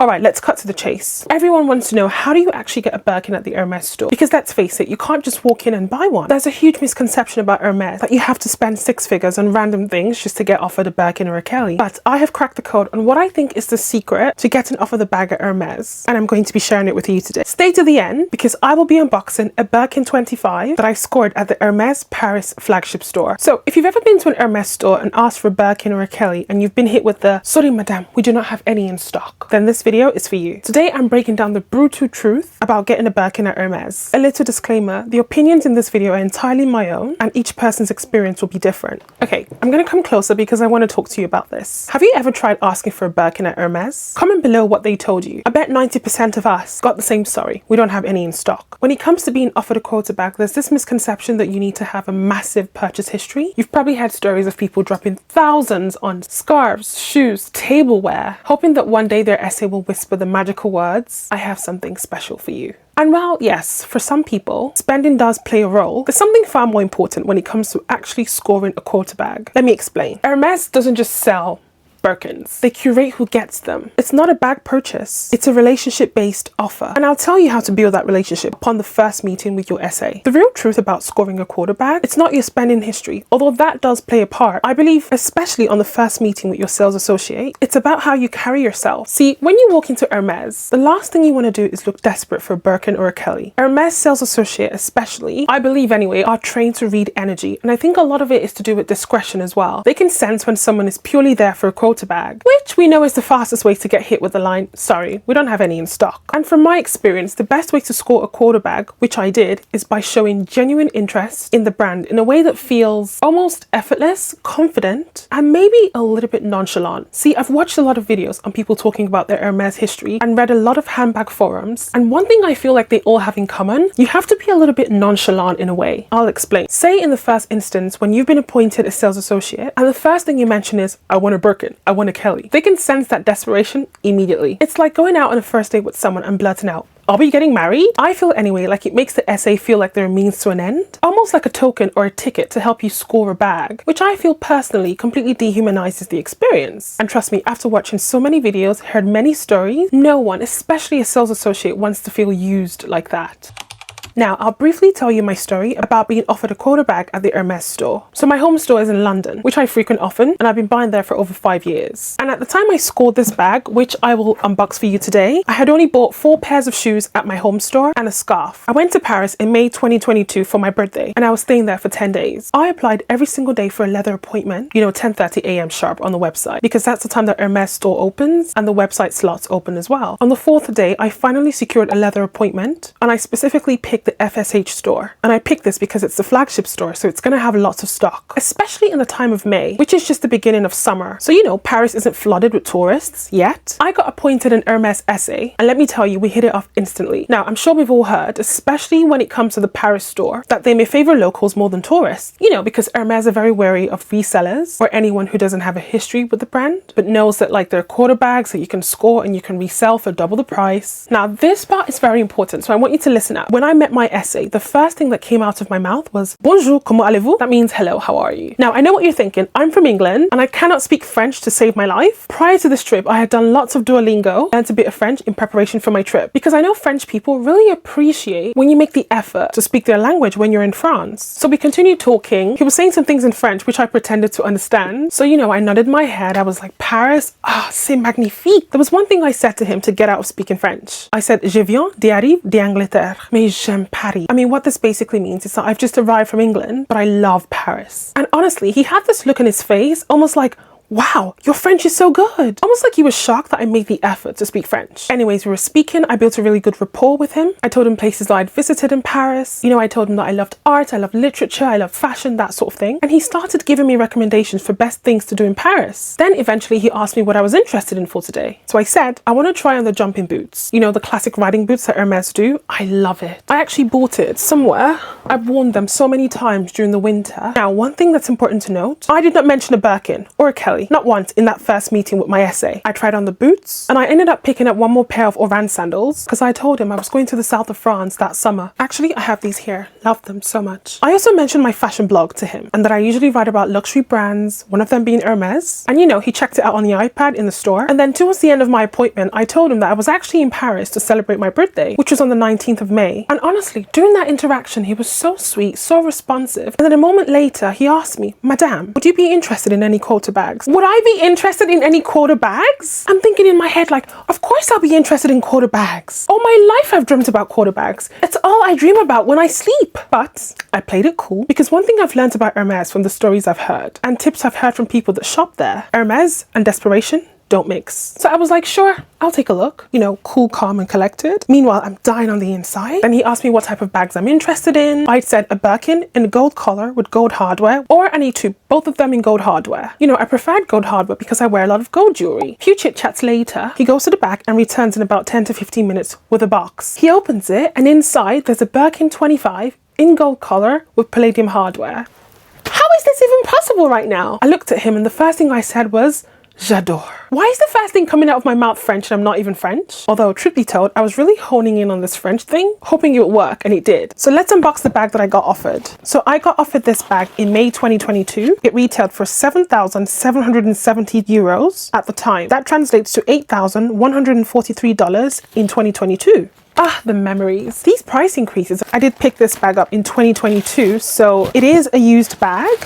Alright, let's cut to the chase. Everyone wants to know, how do you actually get a Birkin at the Hermes store? Because let's face it, you can't just walk in and buy one. There's a huge misconception about Hermes that you have to spend 6 figures on random things just to get offered a Birkin or a Kelly. But I have cracked the code on what I think is the secret to getting offered the bag at Hermes, and I'm going to be sharing it with you today. Stay to the end because I will be unboxing a Birkin 25 that I scored at the Hermès Paris flagship store. So if you've ever been to an Hermes store and asked for a Birkin or a Kelly and you've been hit with the "Sorry madame, we do not have any in stock," then this video is for you. Today I'm breaking down the brutal truth about getting a Birkin at Hermes. A little disclaimer, the opinions in this video are entirely my own and each person's experience will be different. Okay, I'm gonna come closer because I want to talk to you about this. Have you ever tried asking for a Birkin at Hermes? Comment below what they told you. I bet 90% of us got the same "sorry, we don't have any in stock." When it comes to being offered a quota bag, there's this misconception that you need to have a massive purchase history. You've probably heard stories of people dropping thousands on scarves, shoes, tableware, hoping that one day their SA will whisper the magical words, "I have something special for you." And while, yes, for some people, spending does play a role, there's something far more important when it comes to actually scoring a quota bag. Let me explain. Hermes doesn't just sell Birkins. They curate who gets them. It's not a bag purchase. It's a relationship-based offer. And I'll tell you how to build that relationship upon the first meeting with your SA. The real truth about scoring a quota bag, it's not your spending history. Although that does play a part, I believe, especially on the first meeting with your sales associate, it's about how you carry yourself. See, when you walk into Hermes, the last thing you want to do is look desperate for a Birkin or a Kelly. Hermes sales associate especially, I believe anyway, are trained to read energy. And I think a lot of it is to do with discretion as well. They can sense when someone is purely there for a quota bag, which we know is the fastest way to get hit with the line, "Sorry, we don't have any in stock." And from my experience, the best way to score a quota bag, which I did, is by showing genuine interest in the brand in a way that feels almost effortless, confident, and maybe a little bit nonchalant. See, I've watched a lot of videos on people talking about their Hermes history and read a lot of handbag forums, and one thing I feel like they all have in common, you have to be a little bit nonchalant in a way. I'll explain. Say in the first instance, when you've been appointed a sales associate, and the first thing you mention is, "I want a Birkin, I want a Kelly." They can sense that desperation immediately. It's like going out on a first date with someone and blurting out, "Are we getting married?" I feel anyway like it makes the SA feel like they're a means to an end, almost like a token or a ticket to help you score a bag, which I feel personally completely dehumanizes the experience. And trust me, after watching so many videos, heard many stories, no one, especially a sales associate, wants to feel used like that. Now, I'll briefly tell you my story about being offered a quota bag at the Hermes store. So my home store is in London, which I frequent often, and I've been buying there for over 5 years. And at the time I scored this bag, which I will unbox for you today, I had only bought 4 pairs of shoes at my home store and a scarf. I went to Paris in May 2022 for my birthday, and I was staying there for 10 days. I applied every single day for a leather appointment, 10:30 a.m. sharp on the website, because that's the time the Hermes store opens and the website slots open as well. On the 4th day, I finally secured a leather appointment, and I specifically picked the FSH store. And I picked this because it's the flagship store, so it's going to have lots of stock, especially in the time of May, which is just the beginning of summer. So, Paris isn't flooded with tourists yet. I got appointed in Hermès SA, and let me tell you, we hit it off instantly. Now, I'm sure we've all heard, especially when it comes to the Paris store, that they may favor locals more than tourists, because Hermès are very wary of resellers or anyone who doesn't have a history with the brand, but knows that they're quota bags that you can score and you can resell for double the price. Now, this part is very important, so I want you to listen up. When I met my SA, the first thing that came out of my mouth was "Bonjour, comment allez-vous?" That means "Hello, how are you?" Now, I know what you're thinking. I'm from England and I cannot speak French to save my life. Prior to this trip, I had done lots of Duolingo, learned a bit of French in preparation for my trip, because I know French people really appreciate when you make the effort to speak their language when you're in France. So we continued talking. He was saying some things in French, which I pretended to understand. So, I nodded my head. I was like, "Paris, c'est magnifique." There was one thing I said to him to get out of speaking French. I said, "Je viens d'arriver d'Angleterre, mais j'aime Paris." I mean, what this basically means is that I've just arrived from England, but I love Paris. And honestly, he had this look on his face, almost like, "Wow, your French is so good." Almost like he was shocked that I made the effort to speak French. Anyways, we were speaking. I built a really good rapport with him. I told him places that I'd visited in Paris. I told him that I loved art, I loved literature, I loved fashion, that sort of thing. And he started giving me recommendations for best things to do in Paris. Then eventually he asked me what I was interested in for today. So I said, "I want to try on the jumping boots. The classic riding boots that Hermes do. I love it. I actually bought it somewhere. I've worn them so many times during the winter." Now, one thing that's important to note, I did not mention a Birkin or a Kelly. literally, not once in that first meeting with my SA. I tried on the boots and I ended up picking up one more pair of Oran sandals because I told him I was going to the south of France that summer. Actually, I have these here. Love them so much. I also mentioned my fashion blog to him and that I usually write about luxury brands, one of them being Hermes. And you know, he checked it out on the iPad in the store. And then towards the end of my appointment, I told him that I was actually in Paris to celebrate my birthday, which was on the 19th of May. And honestly, during that interaction, he was so sweet, so responsive. And then a moment later, he asked me, Madame, would you be interested in any quota bags? Would I be interested in any quota bags? I'm thinking in my head like, of course I'll be interested in quota bags. All my life I've dreamt about quota bags. It's all I dream about when I sleep. But I played it cool because one thing I've learned about Hermes from the stories I've heard and tips I've heard from people that shop there, Hermes and desperation don't mix. So I was like, sure, I'll take a look. You know, cool, calm and collected. Meanwhile, I'm dying on the inside. Then he asked me what type of bags I'm interested in. I'd said a Birkin in a gold collar with gold hardware, or any two, both of them in gold hardware. You know, I preferred gold hardware because I wear a lot of gold jewelry. Few chit chats later, he goes to the back and returns in about 10 to 15 minutes with a box. He opens it and inside there's a Birkin 25 in gold collar with palladium hardware. How is this even possible right now? I looked at him and the first thing I said was, J'adore. Why is the first thing coming out of my mouth French and I'm not even French? Although, truth be told, I was really honing in on this French thing, hoping it would work, and it did. So let's unbox the bag that I got offered. So I got offered this bag in May 2022. It retailed for 7,770 euros at the time. That translates to $8,143 in 2022. Ah, the memories. These price increases. I did pick this bag up in 2022, so it is a used bag.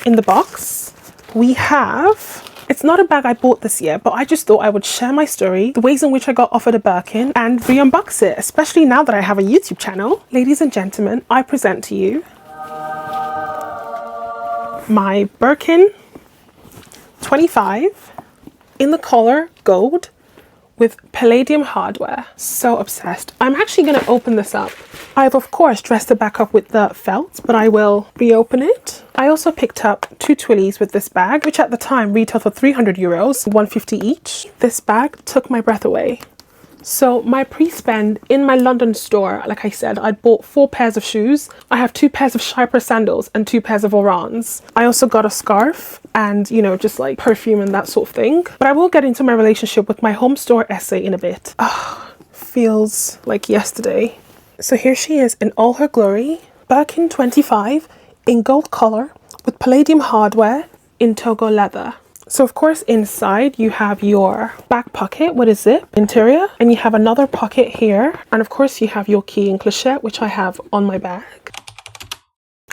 In the box, we have... It's not a bag I bought this year, but I just thought I would share my story, the ways in which I got offered a Birkin, and re-unbox it, especially now that I have a YouTube channel. Ladies and gentlemen, I present to you my Birkin 25 in the collar gold with palladium hardware. So obsessed. I'm actually going to open this up. I've of course dressed it back up with the felt, but I will reopen it. I also picked up 2 twillies with this bag, which at the time retailed for 300 euros, 150 each. This bag took my breath away. So my pre-spend in my London store, like I said, I bought 4 pairs of shoes. I have 2 pairs of Chypre sandals and 2 pairs of Orans. I also got a scarf and, you know, just like perfume and that sort of thing. But I will get into my relationship with my home store SA in a bit. Feels like yesterday. So here she is in all her glory. Birkin 25 in gold collar with palladium hardware in Togo leather. So of course inside you have your back pocket with a zip interior, and you have another pocket here, and of course you have your key and clochette, which I have on my bag.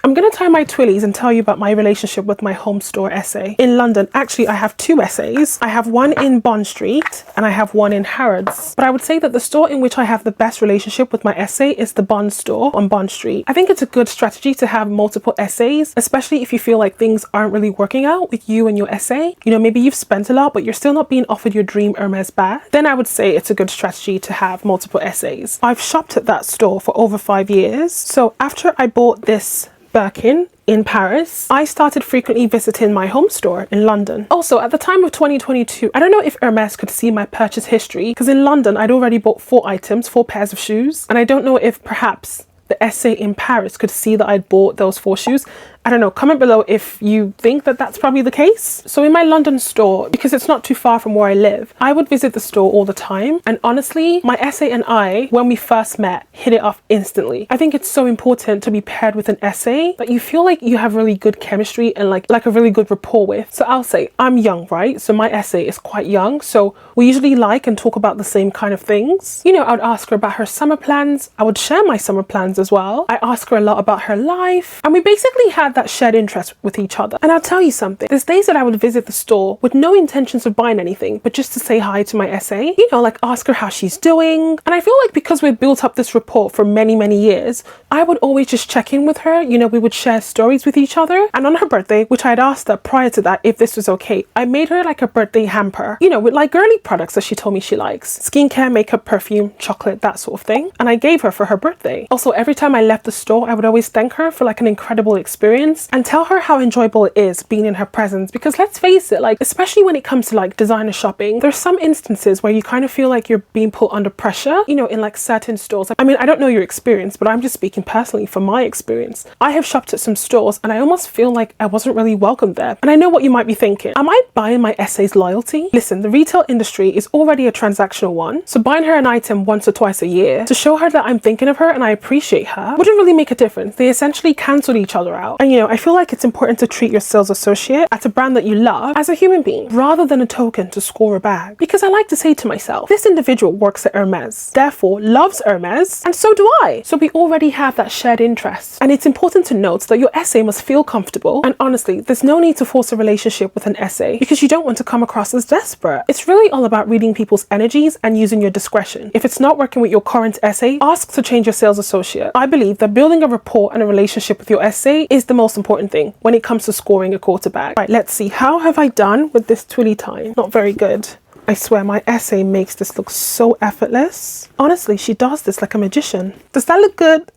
I'm going to tie my twillies and tell you about my relationship with my home store SA in London. Actually, I have 2 SAs. I have one in Bond Street and I have one in Harrods. But I would say that the store in which I have the best relationship with my SA is the Bond store on Bond Street. I think it's a good strategy to have multiple SAs, especially if you feel like things aren't really working out with you and your SA. You know, maybe you've spent a lot, but you're still not being offered your dream Hermes bag. Then I would say it's a good strategy to have multiple SAs. I've shopped at that store for over 5 years. So after I bought this Birkin in Paris, I started frequently visiting my home store in London. Also, at the time of 2022, I don't know if Hermes could see my purchase history, because in London I'd already bought 4 items, 4 pairs of shoes, and I don't know if perhaps the SA in Paris could see that I'd bought those 4 shoes. I don't know, comment below if you think that that's probably the case. So in my London store, because it's not too far from where I live, I would visit the store all the time. And honestly, my SA and I, when we first met, hit it off instantly. I think it's so important to be paired with an SA that you feel like you have really good chemistry and like a really good rapport with. So I'll say, I'm young, right? So my SA is quite young. So we usually like and talk about the same kind of things. You know, I would ask her about her summer plans. I would share my summer plans as well. I ask her a lot about her life. And we basically had that shared interest with each other. And I'll tell you something, there's days that I would visit the store with no intentions of buying anything, but just to say hi to my SA, you know, like ask her how she's doing. And I feel like because we've built up this rapport for many years, I would always just check in with her. You know, we would share stories with each other. And on her birthday, which I'd asked her prior to that if this was okay, I made her like a birthday hamper, you know, with like girly products that she told me she likes. Skincare, makeup, perfume, chocolate, that sort of thing. And I gave her for her birthday. Also, every time I left the store, I would always thank her for like an incredible experience. experience and tell her how enjoyable it is being in her presence. Because let's face it, like, especially when it comes to like designer shopping, there's some instances where you kind of feel like you're being put under pressure, you know, in like certain stores. I mean, I don't know your experience, but I'm just speaking personally from my experience. I have shopped at some stores and I almost feel like I wasn't really welcomed there. And I know what you might be thinking. Am I buying my SA's loyalty? Listen, the retail industry is already a transactional one. So buying her an item once or twice a year to show her that I'm thinking of her and I appreciate her wouldn't really make a difference. They essentially cancelled each other out. And you know, I feel like it's important to treat your sales associate at a brand that you love as a human being rather than a token to score a bag. Because I like to say to myself, this individual works at Hermes, therefore loves Hermes, and so do I. So we already have that shared interest. And it's important to note that your SA must feel comfortable. And honestly, there's no need to force a relationship with an SA because you don't want to come across as desperate. It's really all about reading people's energies and using your discretion. If it's not working with your current SA, ask to change your sales associate. I believe that building a rapport and a relationship with your SA is the most important thing when it comes to scoring a quota bag. Right, let's see. How have I done with this twilly time? Not very good. I swear my SA makes this look so effortless. Honestly, she does this like a magician. Does that look good?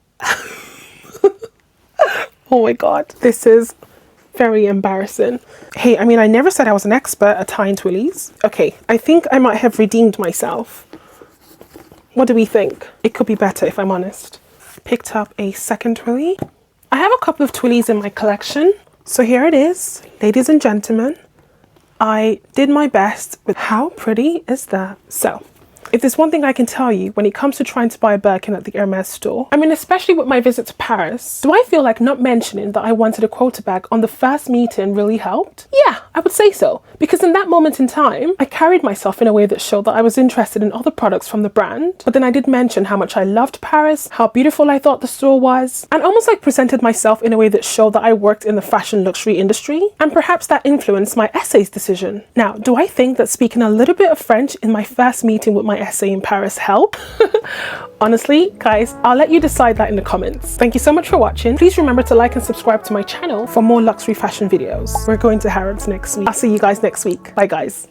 Oh my god. This is very embarrassing. Hey, I mean, I never said I was an expert at tying twillies. Okay, I think I might have redeemed myself. What do we think? It could be better if I'm honest. Picked up a second twilly. I have a couple of twillies in my collection. So here it is, ladies and gentlemen. I did my best with how pretty is that? So, if there's one thing I can tell you when it comes to trying to buy a Birkin at the Hermes store, I mean, especially with my visit to Paris, do I feel like not mentioning that I wanted a quota bag on the first meeting really helped? Yeah, I would say so. Because in that moment in time, I carried myself in a way that showed that I was interested in other products from the brand. But then I did mention how much I loved Paris, how beautiful I thought the store was, and almost like presented myself in a way that showed that I worked in the fashion luxury industry. And perhaps that influenced my SA's decision. Now, do I think that speaking a little bit of French in my first meeting with my SA in Paris helped? Honestly, guys, I'll let you decide that in the comments. Thank you so much for watching. Please remember to like and subscribe to my channel for more luxury fashion videos. We're going to Harrods next week. I'll see you guys next week. Bye, guys.